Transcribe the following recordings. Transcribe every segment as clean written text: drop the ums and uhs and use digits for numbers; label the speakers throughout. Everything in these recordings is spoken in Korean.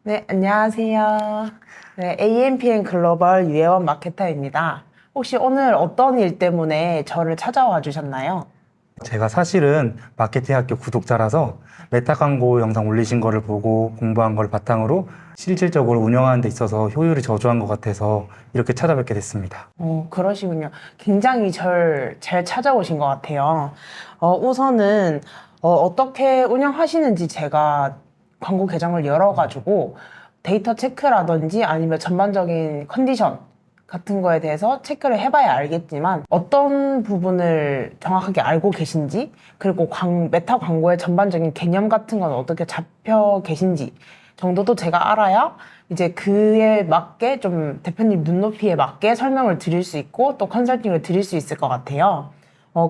Speaker 1: 네, 안녕하세요. 네, AMPN 글로벌 유혜원 마케터입니다. 혹시 오늘 어떤 일 때문에 저를 찾아와 주셨나요?
Speaker 2: 제가 사실은 마케팅 학교 구독자라서 메타 광고 영상 올리신 거를 보고 공부한 걸 바탕으로 실질적으로 운영하는 데 있어서 효율이 저조한 것 같아서 이렇게 찾아뵙게 됐습니다.
Speaker 1: 그러시군요. 굉장히 절 잘 찾아오신 것 같아요. 우선은 어떻게 운영하시는지 제가 광고 계정을 열어가지고 데이터 체크라든지 아니면 전반적인 컨디션 같은 거에 대해서 체크를 해봐야 알겠지만 어떤 부분을 정확하게 알고 계신지 그리고 메타 광고의 전반적인 개념 같은 건 어떻게 잡혀 계신지 정도도 제가 알아야 이제 그에 맞게 좀 대표님 눈높이에 맞게 설명을 드릴 수 있고 또 컨설팅을 드릴 수 있을 것 같아요.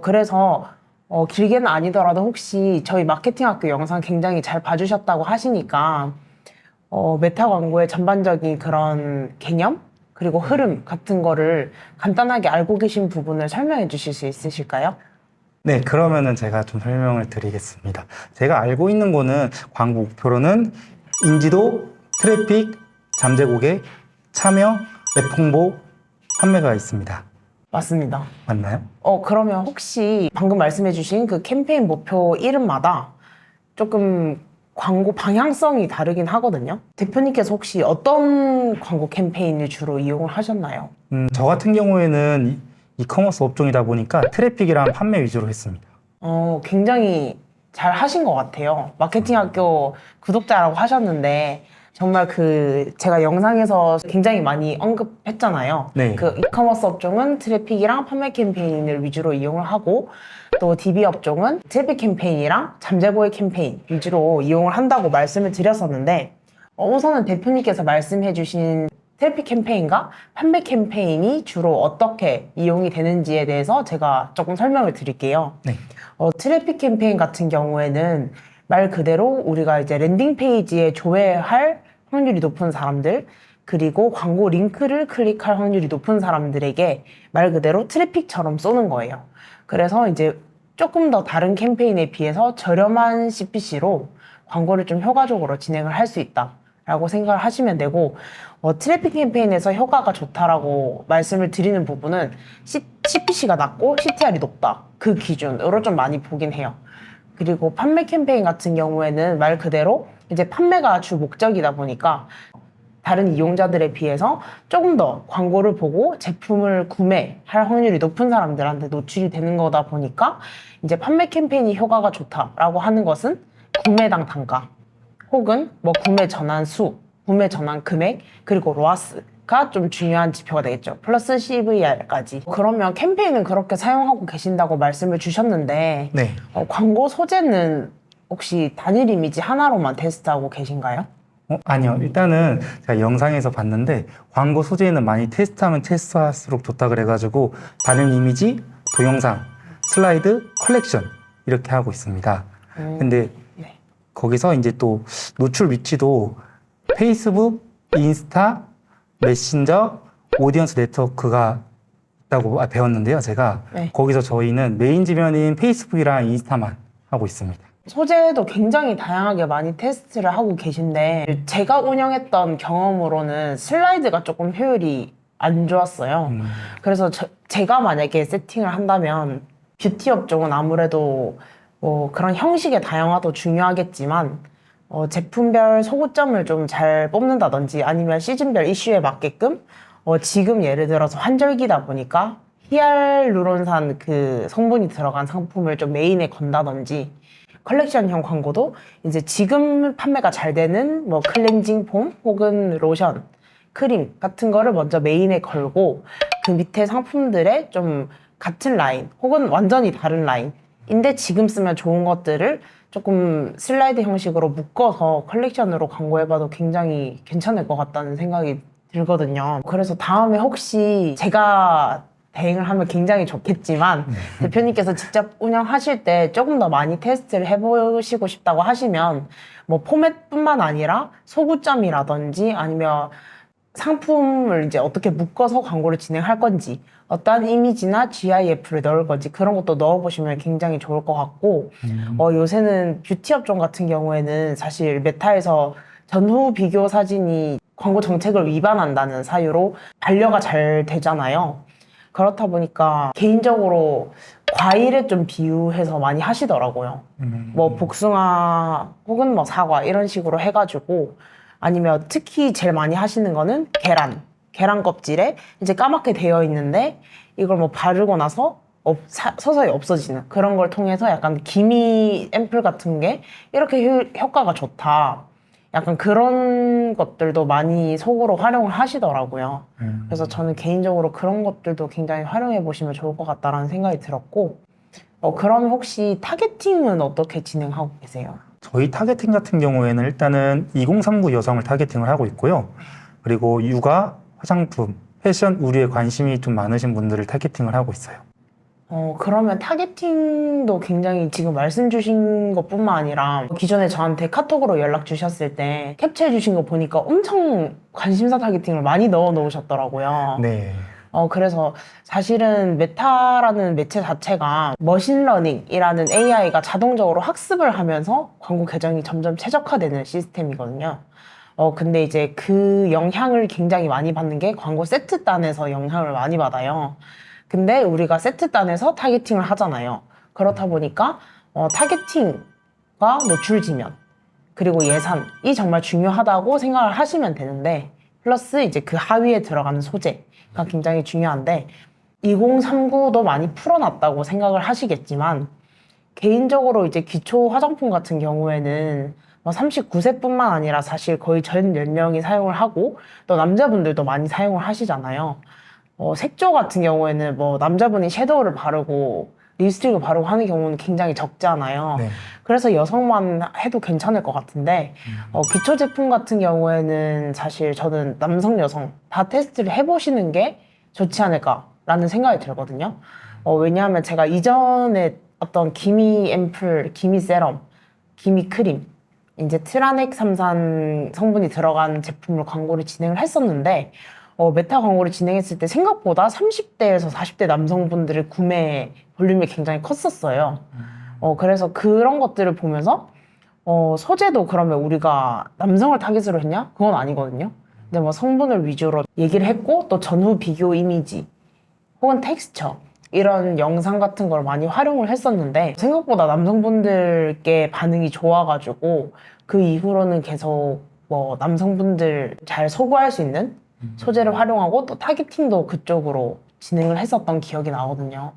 Speaker 1: 그래서 길게는 아니더라도 혹시 저희 마케팅 학교 영상 굉장히 잘 봐주셨다고 하시니까 메타 광고의 전반적인 그런 개념 그리고 흐름 같은 거를 간단하게 알고 계신 부분을 설명해 주실 수 있으실까요?
Speaker 2: 네, 그러면은 제가 좀 설명을 드리겠습니다. 제가 알고 있는 거는 광고 목표로는 인지도, 트래픽, 잠재 고객, 참여, 앱 홍보, 판매가 있습니다.
Speaker 1: 맞습니다.
Speaker 2: 맞나요?
Speaker 1: 그러면 혹시 방금 말씀해 주신 그 캠페인 목표 이름마다 조금 광고 방향성이 다르긴 하거든요. 대표님께서 혹시 어떤 광고 캠페인을 주로 이용을 하셨나요?
Speaker 2: 저 같은 경우에는 이커머스 업종이다 보니까 트래픽이랑 판매 위주로 했습니다.
Speaker 1: 굉장히 잘 하신 것 같아요. 마케팅 학교 구독자라고 하셨는데, 정말 제가 영상에서 굉장히 많이 언급했잖아요.
Speaker 2: 네.
Speaker 1: 그 이커머스 업종은 트래픽이랑 판매 캠페인을 위주로 이용을 하고, 또 DB 업종은 트래픽 캠페인이랑 잠재고의 캠페인 위주로 이용을 한다고 말씀을 드렸었는데, 우선은 대표님께서 말씀해주신 트래픽 캠페인과 판매 캠페인이 주로 어떻게 이용이 되는지에 대해서 제가 조금 설명을 드릴게요.
Speaker 2: 네.
Speaker 1: 트래픽 캠페인 같은 경우에는 말 그대로 우리가 이제 랜딩 페이지에 조회할 확률이 높은 사람들, 그리고 광고 링크를 클릭할 확률이 높은 사람들에게 말 그대로 트래픽처럼 쏘는 거예요. 그래서 이제 조금 더 다른 캠페인에 비해서 저렴한 CPC로 광고를 좀 효과적으로 진행을 할 수 있다라고 생각을 하시면 되고, 트래픽 캠페인에서 효과가 좋다라고 말씀을 드리는 부분은 CPC가 낮고 CTR이 높다. 그 기준으로 좀 많이 보긴 해요. 그리고 판매 캠페인 같은 경우에는 말 그대로 이제 판매가 주 목적이다 보니까 다른 이용자들에 비해서 조금 더 광고를 보고 제품을 구매할 확률이 높은 사람들한테 노출이 되는 거다 보니까 이제 판매 캠페인이 효과가 좋다라고 하는 것은 구매당 단가 혹은 뭐 구매 전환 수, 구매 전환 금액, 그리고 로아스가 좀 중요한 지표가 되겠죠. 플러스 CVR까지. 그러면 캠페인은 그렇게 사용하고 계신다고 말씀을 주셨는데
Speaker 2: 네.
Speaker 1: 광고 소재는 혹시 단일 이미지 하나로만 테스트하고 계신가요?
Speaker 2: 아니요. 일단은 제가 영상에서 봤는데 광고 소재는 많이 테스트하면 테스트할수록 좋다 그래가지고 단일 이미지, 동영상, 슬라이드, 컬렉션 이렇게 하고 있습니다. 근데
Speaker 1: 네.
Speaker 2: 거기서 이제 또 노출 위치도 페이스북, 인스타, 메신저, 오디언스 네트워크가 있다고 배웠는데요. 제가
Speaker 1: 네.
Speaker 2: 거기서 저희는 메인 지면인 페이스북이랑 인스타만 하고 있습니다.
Speaker 1: 소재도 굉장히 다양하게 많이 테스트를 하고 계신데 제가 운영했던 경험으로는 슬라이드가 조금 효율이 안 좋았어요. 그래서 제가 만약에 세팅을 한다면 뷰티 업종은 아무래도 뭐 그런 형식의 다양화도 중요하겠지만 제품별 소구점을 좀 잘 뽑는다든지 아니면 시즌별 이슈에 맞게끔 지금 예를 들어서 환절기다 보니까 히알루론산 그 성분이 들어간 상품을 좀 메인에 건다든지 컬렉션형 광고도 이제 지금 판매가 잘 되는 뭐 클렌징 폼 혹은 로션, 크림 같은 거를 먼저 메인에 걸고 그 밑에 상품들의 좀 같은 라인 혹은 완전히 다른 라인인데 지금 쓰면 좋은 것들을 조금 슬라이드 형식으로 묶어서 컬렉션으로 광고해봐도 굉장히 괜찮을 것 같다는 생각이 들거든요. 그래서 다음에 혹시 제가 대행을 하면 굉장히 좋겠지만 대표님께서 직접 운영하실 때 조금 더 많이 테스트를 해보시고 싶다고 하시면 뭐 포맷뿐만 아니라 소구점이라든지 아니면 상품을 이제 어떻게 묶어서 광고를 진행할 건지 어떠한 이미지나 GIF를 넣을 건지 그런 것도 넣어보시면 굉장히 좋을 것 같고 요새는 뷰티 업종 같은 경우에는 사실 메타에서 전후 비교 사진이 광고 정책을 위반한다는 사유로 반려가 잘 되잖아요. 그렇다 보니까 개인적으로 과일에 좀 비유해서 많이 하시더라고요. 뭐 복숭아 혹은 뭐 사과 이런 식으로 해가지고, 아니면 특히 제일 많이 하시는 거는 계란 껍질에 이제 까맣게 되어 있는데 이걸 뭐 바르고 나서 서서히 없어지는 그런 걸 통해서 약간 기미 앰플 같은 게 이렇게 효과가 좋다. 약간 그런 것들도 많이 속으로 활용을 하시더라고요. 그래서 저는 개인적으로 그런 것들도 굉장히 활용해 보시면 좋을 것 같다라는 생각이 들었고, 그러면 혹시 타겟팅은 어떻게 진행하고 계세요?
Speaker 2: 저희 타겟팅 같은 경우에는 일단은 2039 여성을 타겟팅을 하고 있고요. 그리고 육아, 화장품, 패션, 의류에 관심이 좀 많으신 분들을 타겟팅을 하고 있어요.
Speaker 1: 그러면 타겟팅도 굉장히 지금 말씀 주신 것뿐만 아니라 기존에 저한테 카톡으로 연락 주셨을 때 캡처해 주신 거 보니까 엄청 관심사 타겟팅을 많이 넣어 놓으셨더라고요.
Speaker 2: 네.
Speaker 1: 그래서 사실은 메타라는 매체 자체가 머신러닝이라는 AI가 자동적으로 학습을 하면서 광고 계정이 점점 최적화되는 시스템이거든요. 근데 이제 그 영향을 굉장히 많이 받는 게 광고 세트단에서 영향을 많이 받아요. 근데 우리가 세트단에서 타겟팅을 하잖아요. 그렇다 보니까 타겟팅과 노출 지면 그리고 예산이 정말 중요하다고 생각을 하시면 되는데, 플러스 이제 그 하위에 들어가는 소재가 굉장히 중요한데 2039도 많이 풀어놨다고 생각을 하시겠지만, 개인적으로 이제 기초 화장품 같은 경우에는 39세뿐만 아니라 사실 거의 전 연령이 사용을 하고 또 남자분들도 많이 사용을 하시잖아요. 색조 같은 경우에는 뭐 남자분이 섀도우를 바르고 립스틱을 바르고 하는 경우는 굉장히 적잖아요.
Speaker 2: 네.
Speaker 1: 그래서 여성만 해도 괜찮을 것 같은데, 기초 제품 같은 경우에는 사실 저는 남성, 여성 다 테스트를 해보시는 게 좋지 않을까라는 생각이 들거든요. 왜냐하면 제가 이전에 어떤 기미 앰플, 기미 세럼, 기미 크림, 이제 트라넥 삼산 성분이 들어간 제품으로 광고를 진행을 했었는데, 메타 광고를 진행했을 때 생각보다 30대에서 40대 남성분들의 구매 볼륨이 굉장히 컸었어요. 그래서 그런 것들을 보면서 소재도 그러면 우리가 남성을 타깃으로 했냐? 그건 아니거든요. 근데 뭐 성분을 위주로 얘기를 했고, 또 전후 비교 이미지 혹은 텍스처 이런 영상 같은 걸 많이 활용을 했었는데 생각보다 남성분들께 반응이 좋아가지고 그 이후로는 계속 뭐 남성분들 잘 소구할 수 있는 소재를 활용하고 또 타겟팅도 그쪽으로 진행을 했었던 기억이 나거든요.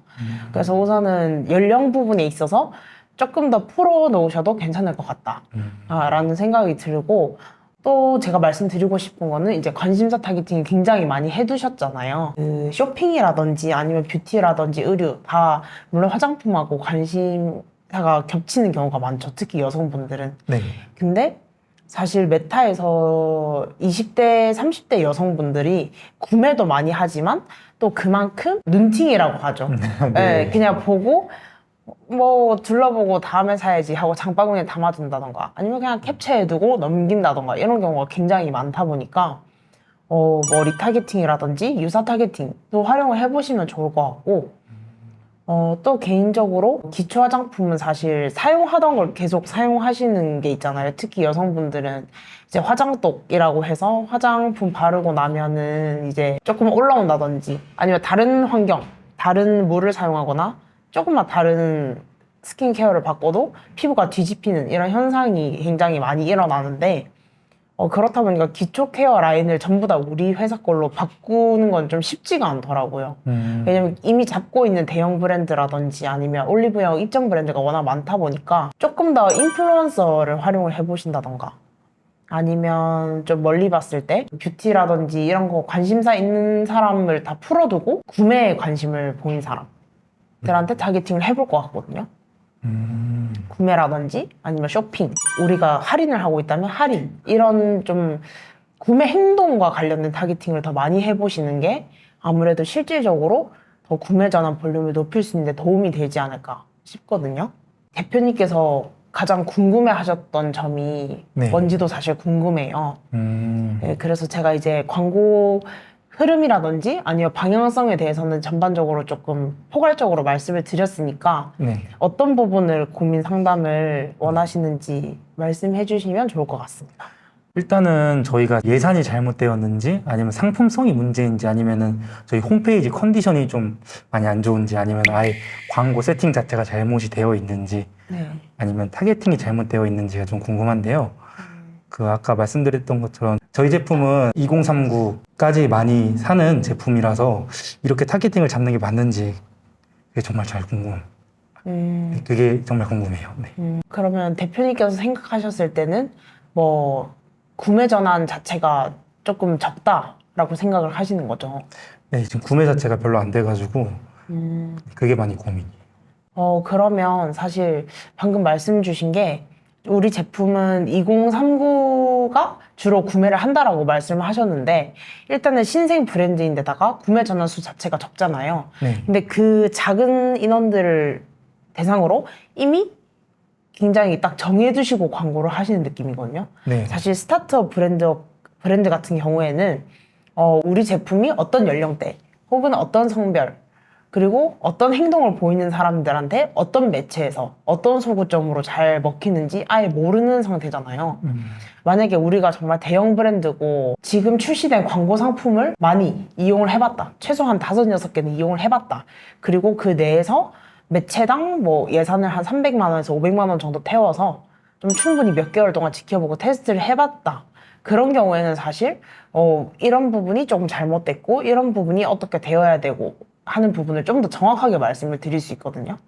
Speaker 1: 그래서 우선은 연령 부분에 있어서 조금 더 풀어 놓으셔도 괜찮을 것 같다라는 생각이 들고, 또 제가 말씀드리고 싶은 거는 이제 관심사 타겟팅이 굉장히 많이 해두셨잖아요. 그 쇼핑이라든지 아니면 뷰티라든지 의류 다 물론 화장품하고 관심사가 겹치는 경우가 많죠. 특히 여성분들은.
Speaker 2: 네.
Speaker 1: 근데 사실 메타에서 20대, 30대 여성분들이 구매도 많이 하지만 또 그만큼 눈팅이라고 하죠. 네, 그냥 보고 뭐 둘러보고 다음에 사야지 하고 장바구니에 담아둔다던가 아니면 그냥 캡처해두고 넘긴다던가 이런 경우가 굉장히 많다 보니까 뭐 리타겟팅이라든지 유사 타겟팅도 활용을 해보시면 좋을 것 같고, 또 개인적으로 기초 화장품은 사실 사용하던 걸 계속 사용하시는 게 있잖아요. 특히 여성분들은 이제 화장독이라고 해서 화장품 바르고 나면은 이제 조금 올라온다든지 아니면 다른 환경, 다른 물을 사용하거나 조금만 다른 스킨케어를 바꿔도 피부가 뒤집히는 이런 현상이 굉장히 많이 일어나는데, 그렇다 보니까 기초 케어 라인을 전부 다 우리 회사 걸로 바꾸는 건 좀 쉽지가 않더라고요. 왜냐면 이미 잡고 있는 대형 브랜드라든지 아니면 올리브영 입점 브랜드가 워낙 많다 보니까 조금 더 인플루언서를 활용을 해보신다던가 아니면 좀 멀리 봤을 때 뷰티라든지 이런 거 관심사 있는 사람을 다 풀어두고 구매에 관심을 보인 사람들한테 타겟팅을 해볼 것 같거든요. 구매라든지 아니면 쇼핑, 우리가 할인을 하고 있다면 할인, 이런 좀 구매 행동과 관련된 타겟팅을 더 많이 해보시는 게 아무래도 실질적으로 더 구매 전환 볼륨을 높일 수 있는 데 도움이 되지 않을까 싶거든요. 대표님께서 가장 궁금해 하셨던 점이
Speaker 2: 네.
Speaker 1: 뭔지도 사실 궁금해요. 네, 그래서 제가 이제 광고 흐름이라든지 아니면 방향성에 대해서는 전반적으로 조금 포괄적으로 말씀을 드렸으니까
Speaker 2: 네.
Speaker 1: 어떤 부분을 고민 상담을 원하시는지 말씀해 주시면 좋을 것 같습니다.
Speaker 2: 일단은 저희가 예산이 잘못되었는지 아니면 상품성이 문제인지 아니면은 저희 홈페이지 컨디션이 좀 많이 안 좋은지 아니면 아예 광고 세팅 자체가 잘못이 되어 있는지
Speaker 1: 네.
Speaker 2: 아니면 타겟팅이 잘못되어 있는지가 좀 궁금한데요. 그 아까 말씀드렸던 것처럼 저희 제품은 2039까지 많이 사는 제품이라서 이렇게 타겟팅을 잡는 게 맞는지 그게 정말 그게 정말 궁금해요. 네.
Speaker 1: 그러면 대표님께서 생각하셨을 때는 뭐 구매 전환 자체가 조금 적다라고 생각을 하시는 거죠.
Speaker 2: 네, 지금 구매 자체가 별로 안 돼가지고 그게 많이 고민이에요.
Speaker 1: 그러면 사실 방금 말씀 주신 게 우리 제품은 2039가 주로 구매를 한다라고 말씀을 하셨는데 일단은 신생 브랜드인데다가 구매 전환 수 자체가 적잖아요.
Speaker 2: 네.
Speaker 1: 근데 그 작은 인원들을 대상으로 이미 굉장히 딱 정해두시고 광고를 하시는 느낌이거든요.
Speaker 2: 네.
Speaker 1: 사실 스타트업 브랜드 같은 경우에는 우리 제품이 어떤 연령대 혹은 어떤 성별 그리고 어떤 행동을 보이는 사람들한테 어떤 매체에서 어떤 소구점으로 잘 먹히는지 아예 모르는 상태잖아요. 만약에 우리가 정말 대형 브랜드고 지금 출시된 광고 상품을 많이 이용을 해봤다. 최소한 5, 6개는 이용을 해봤다. 그리고 그 내에서 매체당 뭐 예산을 한 300만 원에서 500만 원 정도 태워서 좀 충분히 몇 개월 동안 지켜보고 테스트를 해봤다. 그런 경우에는 사실 이런 부분이 조금 잘못됐고 이런 부분이 어떻게 되어야 되고 하는 부분을 좀 더 정확하게 말씀을 드릴 수 있거든요.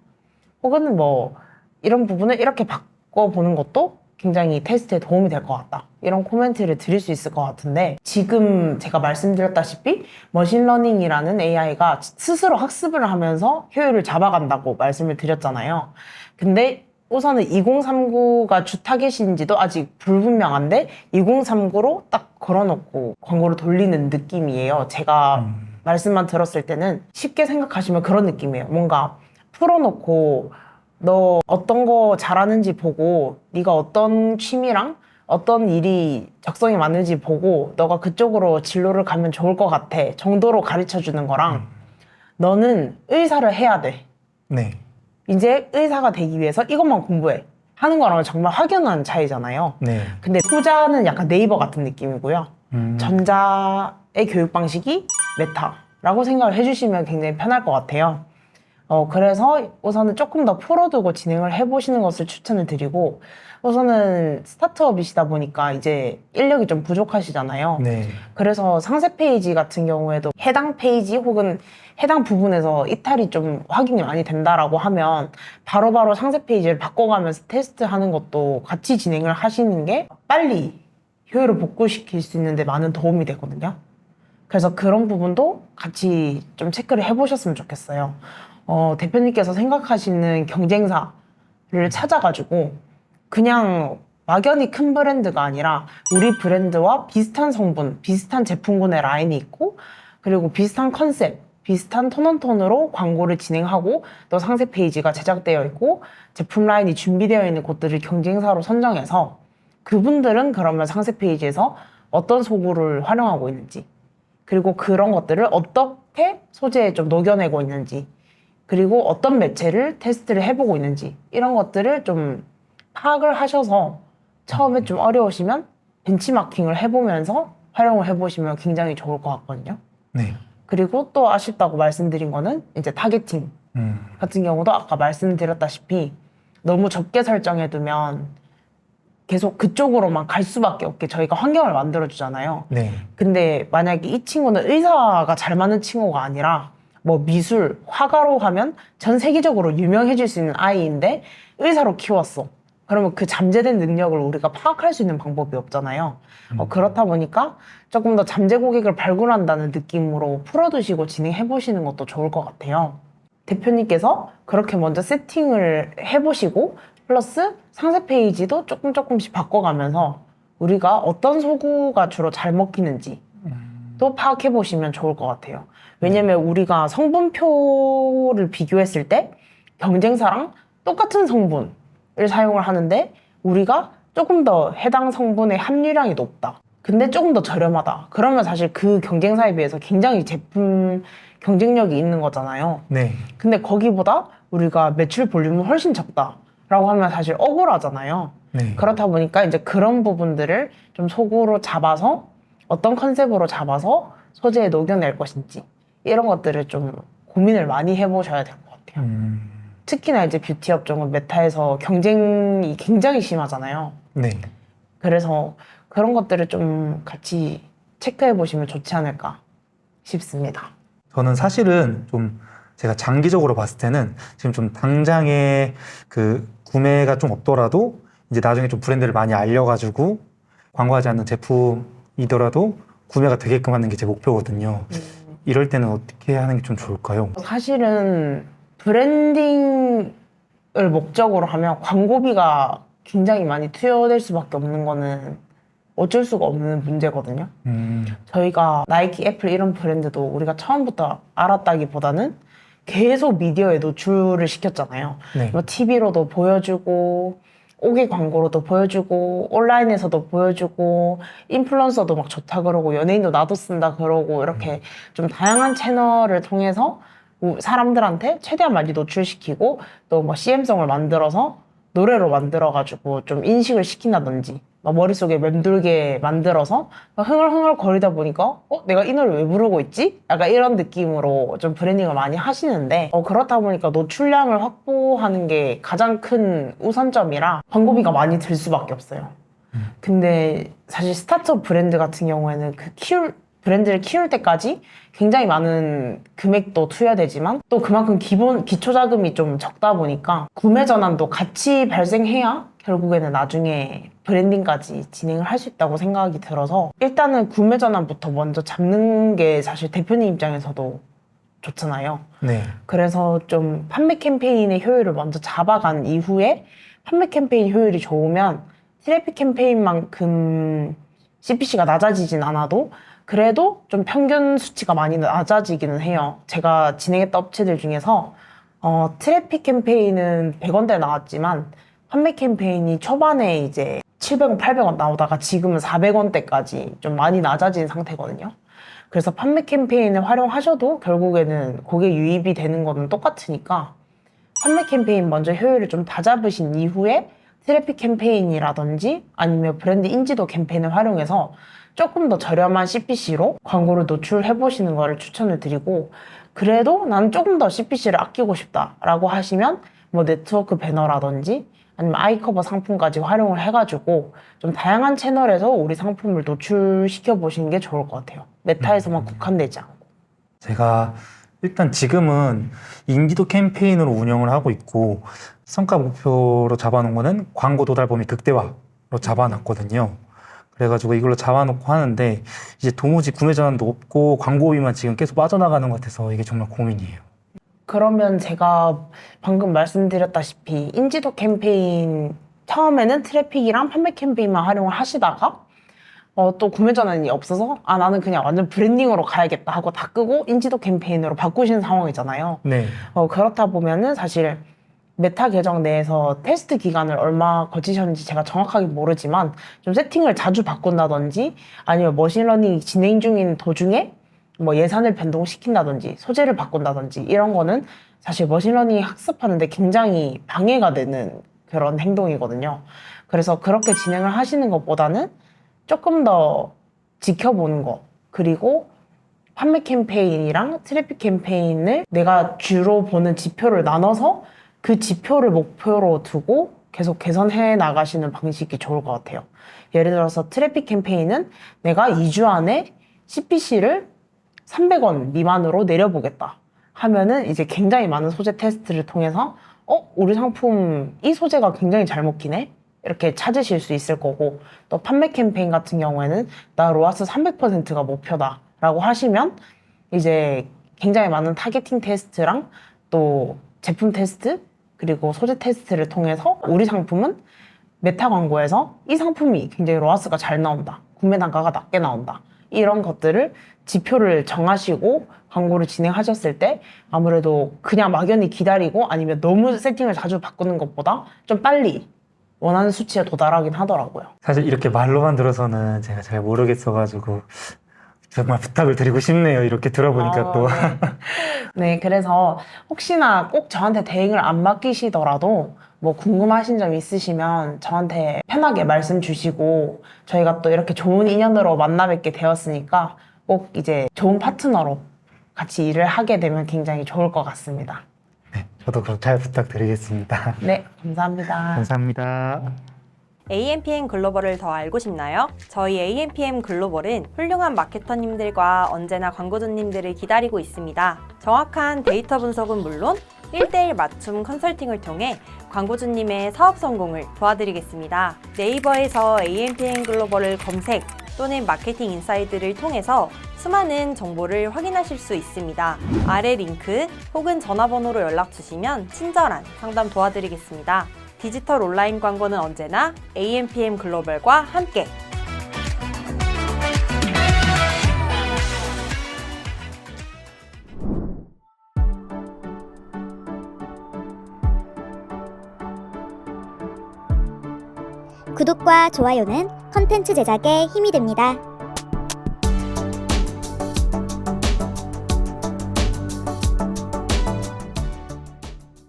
Speaker 1: 혹은 뭐 이런 부분을 이렇게 바꿔보는 것도 굉장히 테스트에 도움이 될 것 같다. 이런 코멘트를 드릴 수 있을 것 같은데 지금 제가 말씀드렸다시피 머신러닝이라는 AI가 스스로 학습을 하면서 효율을 잡아간다고 말씀을 드렸잖아요. 근데 우선은 2039가 주 타겟인지도 아직 불분명한데 2039로 딱 걸어놓고 광고를 돌리는 느낌이에요. 제가 말씀만 들었을 때는 쉽게 생각하시면 그런 느낌이에요. 뭔가 풀어놓고 너 어떤 거 잘하는지 보고 네가 어떤 취미랑 어떤 일이 적성이 맞는지 보고 너가 그쪽으로 진로를 가면 좋을 것 같아 정도로 가르쳐주는 거랑 너는 의사를 해야 돼.
Speaker 2: 네.
Speaker 1: 이제 의사가 되기 위해서 이것만 공부해 하는 거랑은 정말 확연한 차이잖아요.
Speaker 2: 네.
Speaker 1: 근데 후자는 약간 네이버 같은 느낌이고요. 전자의 교육 방식이 메타라고 생각을 해주시면 굉장히 편할 것 같아요. 그래서 우선은 조금 더 풀어두고 진행을 해보시는 것을 추천을 드리고 우선은 스타트업이시다 보니까 이제 인력이 좀 부족하시잖아요.
Speaker 2: 네.
Speaker 1: 그래서 상세 페이지 같은 경우에도 해당 페이지 혹은 해당 부분에서 이탈이 좀 확인이 많이 된다라고 하면 바로바로 상세 페이지를 바꿔가면서 테스트하는 것도 같이 진행을 하시는 게 빨리 효율을 복구시킬 수 있는데 많은 도움이 되거든요. 그래서 그런 부분도 같이 좀 체크를 해보셨으면 좋겠어요. 대표님께서 생각하시는 경쟁사를 찾아가지고 그냥 막연히 큰 브랜드가 아니라 우리 브랜드와 비슷한 성분, 비슷한 제품군의 라인이 있고 그리고 비슷한 컨셉, 비슷한 톤온톤으로 광고를 진행하고 또 상세 페이지가 제작되어 있고 제품 라인이 준비되어 있는 곳들을 경쟁사로 선정해서 그분들은 그러면 상세 페이지에서 어떤 소구를 활용하고 있는지 그리고 그런 것들을 어떻게 소재에 좀 녹여내고 있는지 그리고 어떤 매체를 테스트를 해보고 있는지 이런 것들을 좀 파악을 하셔서 처음에 좀 어려우시면 벤치마킹을 해보면서 활용을 해보시면 굉장히 좋을 것 같거든요.
Speaker 2: 네.
Speaker 1: 그리고 또 아쉽다고 말씀드린 거는 이제 타겟팅 같은 경우도 아까 말씀드렸다시피 너무 적게 설정해두면 계속 그쪽으로만 갈 수밖에 없게 저희가 환경을 만들어주잖아요.
Speaker 2: 네.
Speaker 1: 근데 만약에 이 친구는 의사가 잘 맞는 친구가 아니라 뭐 미술, 화가로 하면 전 세계적으로 유명해질 수 있는 아이인데 의사로 키웠어. 그러면 그 잠재된 능력을 우리가 파악할 수 있는 방법이 없잖아요. 그렇다 보니까 조금 더 잠재 고객을 발굴한다는 느낌으로 풀어두시고 진행해보시는 것도 좋을 것 같아요. 대표님께서 그렇게 먼저 세팅을 해보시고 플러스 상세 페이지도 조금씩 바꿔가면서 우리가 어떤 소구가 주로 잘 먹히는지 또 파악해보시면 좋을 것 같아요. 왜냐면 우리가 성분표를 비교했을 때 경쟁사랑 똑같은 성분을 사용을 하는데 우리가 조금 더 해당 성분의 함유량이 높다. 근데 조금 더 저렴하다. 그러면 사실 그 경쟁사에 비해서 굉장히 제품 경쟁력이 있는 거잖아요.
Speaker 2: 네.
Speaker 1: 근데 거기보다 우리가 매출 볼륨은 훨씬 적다라고 하면 사실 억울하잖아요.
Speaker 2: 네.
Speaker 1: 그렇다 보니까 이제 그런 부분들을 좀 속으로 잡아서 어떤 컨셉으로 잡아서 소재에 녹여낼 것인지 이런 것들을 좀 고민을 많이 해보셔야 될 것 같아요. 특히나 이제 뷰티 업종은 메타에서 경쟁이 굉장히 심하잖아요.
Speaker 2: 네.
Speaker 1: 그래서 그런 것들을 좀 같이 체크해 보시면 좋지 않을까 싶습니다.
Speaker 2: 저는 사실은 좀 제가 장기적으로 봤을 때는 지금 좀 당장에 그 구매가 좀 없더라도 이제 나중에 좀 브랜드를 많이 알려가지고 광고하지 않는 제품이더라도 구매가 되게끔 하는 게 제 목표거든요. 이럴 때는 어떻게 하는 게 좀 좋을까요?
Speaker 1: 사실은 브랜딩을 목적으로 하면 광고비가 굉장히 많이 투여될 수밖에 없는 거는 어쩔 수가 없는 문제거든요. 저희가 나이키, 애플 이런 브랜드도 우리가 처음부터 알았다기보다는 계속 미디어에 노출을 시켰잖아요.
Speaker 2: 네.
Speaker 1: 뭐 TV로도 보여주고 오개 광고로도 보여주고 온라인에서도 보여주고 인플루언서도 막 좋다 그러고 연예인도 나도 쓴다 그러고 이렇게 좀 다양한 채널을 통해서 사람들한테 최대한 많이 노출시키고 또 뭐 CM송을 만들어서 노래로 만들어가지고 좀 인식을 시킨다든지 막 머릿속에 맴돌게 만들어서 막 흥얼흥얼 거리다 보니까 내가 이 노래 왜 부르고 있지? 약간 이런 느낌으로 좀 브랜딩을 많이 하시는데 그렇다 보니까 노출량을 확보하는 게 가장 큰 우선점이라 광고비가 많이 들 수밖에 없어요. 근데 사실 스타트업 브랜드 같은 경우에는 브랜드를 키울 때까지 굉장히 많은 금액도 투여되지만 또 그만큼 기초 자금이 좀 적다 보니까 구매 전환도 같이 발생해야 결국에는 나중에 브랜딩까지 진행을 할 수 있다고 생각이 들어서 일단은 구매 전환부터 먼저 잡는 게 사실 대표님 입장에서도 좋잖아요.
Speaker 2: 네.
Speaker 1: 그래서 좀 판매 캠페인의 효율을 먼저 잡아간 이후에 판매 캠페인 효율이 좋으면 트래픽 캠페인만큼 CPC가 낮아지진 않아도 그래도 좀 평균 수치가 많이 낮아지기는 해요. 제가 진행했던 업체들 중에서 트래픽 캠페인은 100원대 나왔지만 판매 캠페인이 초반에 이제 700원, 800원 나오다가 지금은 400원대까지 좀 많이 낮아진 상태거든요. 그래서 판매 캠페인을 활용하셔도 결국에는 고객 유입이 되는 거는 똑같으니까 판매 캠페인 먼저 효율을 좀 다 잡으신 이후에 트래픽 캠페인이라든지 아니면 브랜드 인지도 캠페인을 활용해서 조금 더 저렴한 CPC로 광고를 노출해 보시는 거를 추천을 드리고 그래도 나는 조금 더 CPC를 아끼고 싶다라고 하시면 뭐 네트워크 배너라든지 아니면 아이커버 상품까지 활용을 해가지고 좀 다양한 채널에서 우리 상품을 노출시켜 보시는 게 좋을 것 같아요. 메타에서만 국한되지 않고.
Speaker 2: 제가 일단 지금은 인지도 캠페인으로 운영을 하고 있고 성과 목표로 잡아놓은 거는 광고 도달 범위 극대화로 잡아놨거든요. 그래가지고 이걸로 잡아놓고 하는데 이제 도무지 구매 전환도 없고 광고비만 지금 계속 빠져나가는 것 같아서 이게 정말 고민이에요.
Speaker 1: 그러면 제가 방금 말씀드렸다시피 인지도 캠페인 처음에는 트래픽이랑 판매 캠페인만 활용을 하시다가 또 구매 전환이 없어서 나는 그냥 완전 브랜딩으로 가야겠다 하고 다 끄고 인지도 캠페인으로 바꾸신 상황이잖아요.
Speaker 2: 네.
Speaker 1: 그렇다 보면은 사실 메타 계정 내에서 테스트 기간을 얼마 거치셨는지 제가 정확하게 모르지만 좀 세팅을 자주 바꾼다든지 아니면 머신러닝 진행 중인 도중에 뭐 예산을 변동시킨다든지 소재를 바꾼다든지 이런 거는 사실 머신러닝 학습하는데 굉장히 방해가 되는 그런 행동이거든요. 그래서 그렇게 진행을 하시는 것보다는 조금 더 지켜보는 거 그리고 판매 캠페인이랑 트래픽 캠페인을 내가 주로 보는 지표를 나눠서 그 지표를 목표로 두고 계속 개선해 나가시는 방식이 좋을 것 같아요. 예를 들어서 트래픽 캠페인은 내가 2주 안에 CPC를 300원 미만으로 내려보겠다 하면은 이제 굉장히 많은 소재 테스트를 통해서 우리 상품 이 소재가 굉장히 잘 먹히네? 이렇게 찾으실 수 있을 거고 또 판매 캠페인 같은 경우에는 나 로아스 300%가 목표다 라고 하시면 이제 굉장히 많은 타겟팅 테스트랑 또 제품 테스트 그리고 소재 테스트를 통해서 우리 상품은 메타 광고에서 이 상품이 굉장히 로아스가 잘 나온다. 구매 단가가 낮게 나온다. 이런 것들을 지표를 정하시고 광고를 진행하셨을 때 아무래도 그냥 막연히 기다리고 아니면 너무 세팅을 자주 바꾸는 것보다 좀 빨리 원하는 수치에 도달하긴 하더라고요.
Speaker 2: 사실 이렇게 말로만 들어서는 제가 잘 모르겠어가지고 정말 부탁을 드리고 싶네요. 이렇게 들어보니까 또.
Speaker 1: 네. 네, 그래서 혹시나 꼭 저한테 대행을 안 맡기시더라도 뭐 궁금하신 점 있으시면 저한테 편하게 말씀 주시고 저희가 또 이렇게 좋은 인연으로 만나 뵙게 되었으니까 꼭 이제 좋은 파트너로 같이 일을 하게 되면 굉장히 좋을 것 같습니다.
Speaker 2: 네, 저도 그거 잘 부탁드리겠습니다.
Speaker 1: 네, 감사합니다.
Speaker 2: 감사합니다.
Speaker 3: AMPM 글로벌을 더 알고 싶나요? 저희 AMPM 글로벌은 훌륭한 마케터님들과 언제나 광고주님들을 기다리고 있습니다. 정확한 데이터 분석은 물론 1대1 맞춤 컨설팅을 통해 광고주님의 사업 성공을 도와드리겠습니다. 네이버에서 AMPM 글로벌을 검색 또는 마케팅 인사이드를 통해서 수많은 정보를 확인하실 수 있습니다. 아래 링크 혹은 전화번호로 연락 주시면 친절한 상담 도와드리겠습니다. 디지털 온라인 광고는 언제나 AMPM 글로벌과 함께.
Speaker 4: 구독과 좋아요는 컨텐츠 제작에 힘이 됩니다.